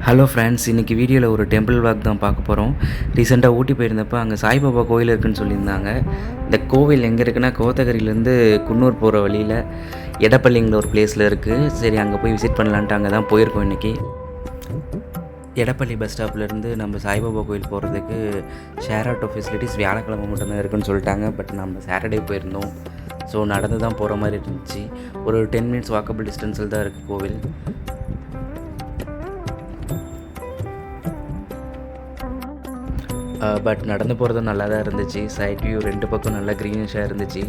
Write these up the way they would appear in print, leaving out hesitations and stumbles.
Hello friends, இன்றைக்கி வீடியோவில் ஒரு டெம்பிள் வாக் தான் பார்க்க போகிறோம். ரீசெண்டாக ஊட்டி போயிருந்தப்போ அங்கே சாய்பாபா கோயில் இருக்குதுன்னு சொல்லியிருந்தாங்க. இந்த கோவில் எங்கே இருக்குன்னா, கோத்தகிரிலேருந்து குன்னூர் போகிற வழியில் எடப்பள்ளிங்கிற ஒரு பிளேஸில் இருக்குது. சரி, அங்கே போய் விசிட் பண்ணலான்ட்டு அங்கே தான் போயிருக்கோம் இன்றைக்கி. எடப்பள்ளி பஸ் ஸ்டாப்லேருந்து நம்ம சாய்பாபா கோயில் போகிறதுக்கு ஷேர் ஆட்டோ ஃபெசிலிட்டிஸ் வியாழக்கிழமை மட்டும்தான் இருக்குதுன்னு சொல்லிட்டாங்க. பட் நம்ம சாட்டர்டே போயிருந்தோம். ஸோ நடந்து தான் போகிற மாதிரி இருந்துச்சு. ஒரு 10 மினிட்ஸ் வாக்கபிள் டிஸ்டன்ஸில் தான் இருக்குது கோவில். பட் நடந்து போகிறதும் நல்லா தான் இருந்துச்சு. சைட் வியூ 2 பக்கம் நல்லா க்ரீனிஷாக இருந்துச்சு.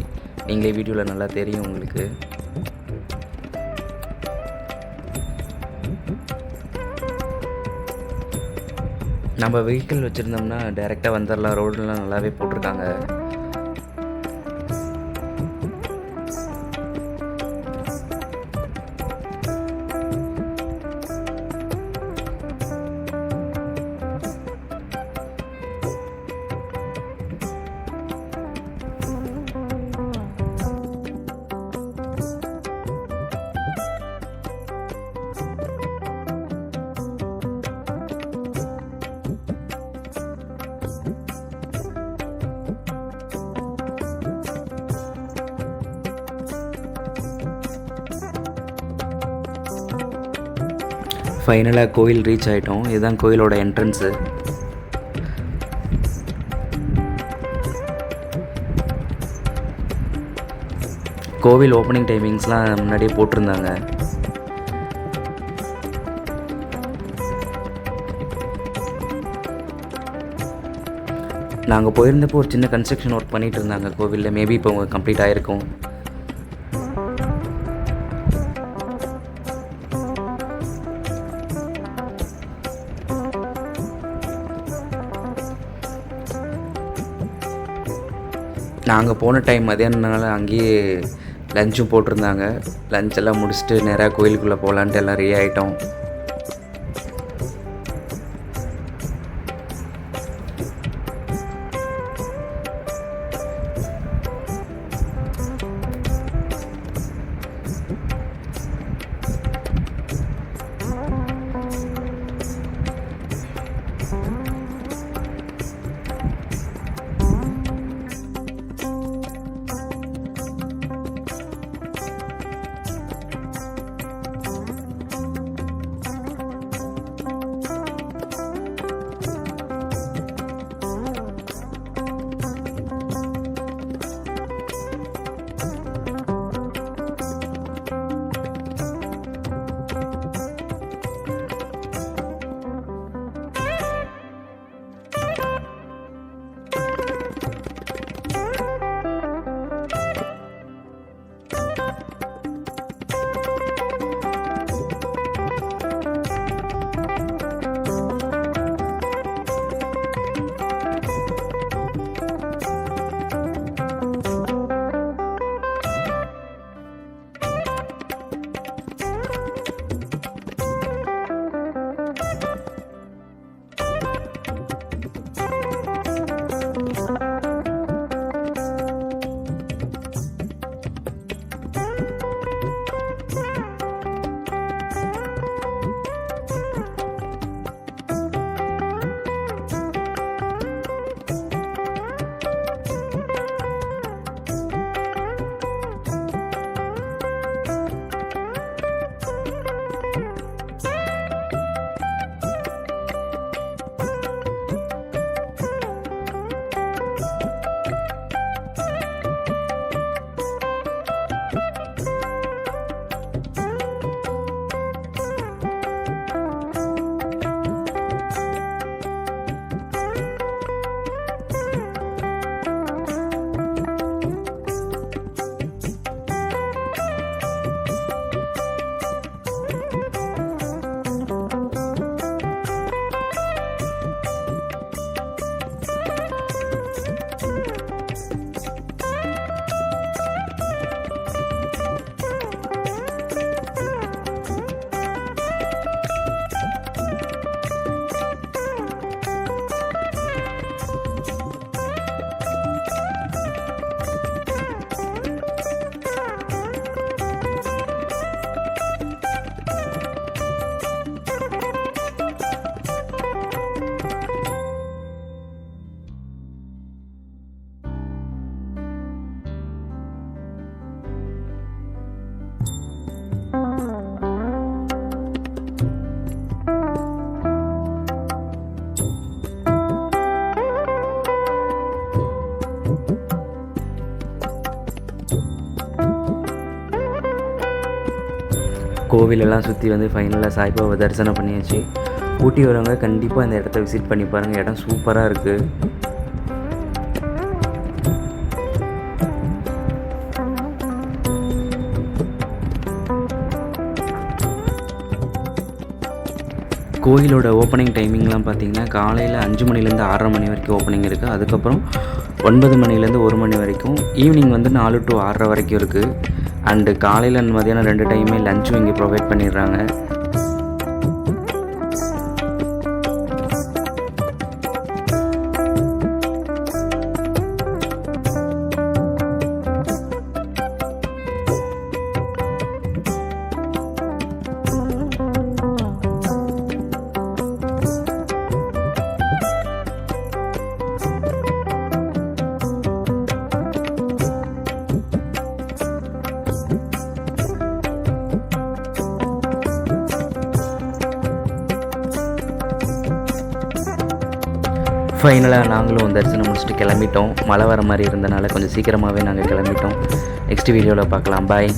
நீங்களே வீடியோவில் நல்லா தெரியும் உங்களுக்கு. நம்ம வெஹிக்கிள் வச்சுருந்தோம்னா டைரெக்டாக வந்துடலாம். ரோடெலாம் நல்லாவே போட்டிருக்காங்க. ஃபைனலாக கோயில் ரீச் ஆகிட்டோம். இதுதான் கோயிலோட என்ட்ரன்ஸு. கோவில் ஓப்பனிங் டைமிங்ஸ்லாம் முன்னாடியே போட்டிருந்தாங்க. நாங்கள் போயிருந்தப்போ ஒரு சின்ன கன்ஸ்ட்ரக்ஷன் ஒர்க் பண்ணிகிட்டு இருந்தாங்க கோவிலில். மேபி இப்போ கம்ப்ளீட் ஆகிருக்கும். நாங்கள் போன டைம் மதியானனால அங்கேயே லஞ்சும் போட்டிருந்தாங்க. லஞ்ச் எல்லாம் முடிச்சுட்டு நேராக கோயிலுக்குள்ளே போகலான்ட்டு எல்லாம் ரெடி ஆகிட்டோம். கோவிலெல்லாம் சுற்றி வந்து ஃபைனலாக சாய்பாபா தரிசனம் பண்ணியாச்சு. ஊட்டி வரவங்க கண்டிப்பாக இந்த இடத்த விசிட் பண்ணி பாருங்கள். இடம் சூப்பராக இருக்குது. கோயிலோட ஓப்பனிங் டைமிங்லாம் பார்த்திங்கன்னா காலையில் 5 மணிலேருந்து 6:30 மணி வரைக்கும் ஓப்பனிங் இருக்குது. அதுக்கப்புறம் 9 மணிலேருந்து 1 மணி வரைக்கும், ஈவினிங் வந்து 4 to 6:30 வரைக்கும் இருக்குது. அண்டு காலையில் அண்ட் மதியானம் 2 டைமே லஞ்சும் இங்கே ப்ரொவைட் பண்ணிடுறாங்க. ஃபைனலாக நாங்களும் தரிசனம் முடிச்சுட்டு கிளம்பிட்டோம். மழை வர மாதிரி இருந்தனால கொஞ்சம் சீக்கிரமாகவே நாங்கள் கிளம்பிட்டோம். நெக்ஸ்ட் வீடியோவில் பார்க்கலாம். பாய்.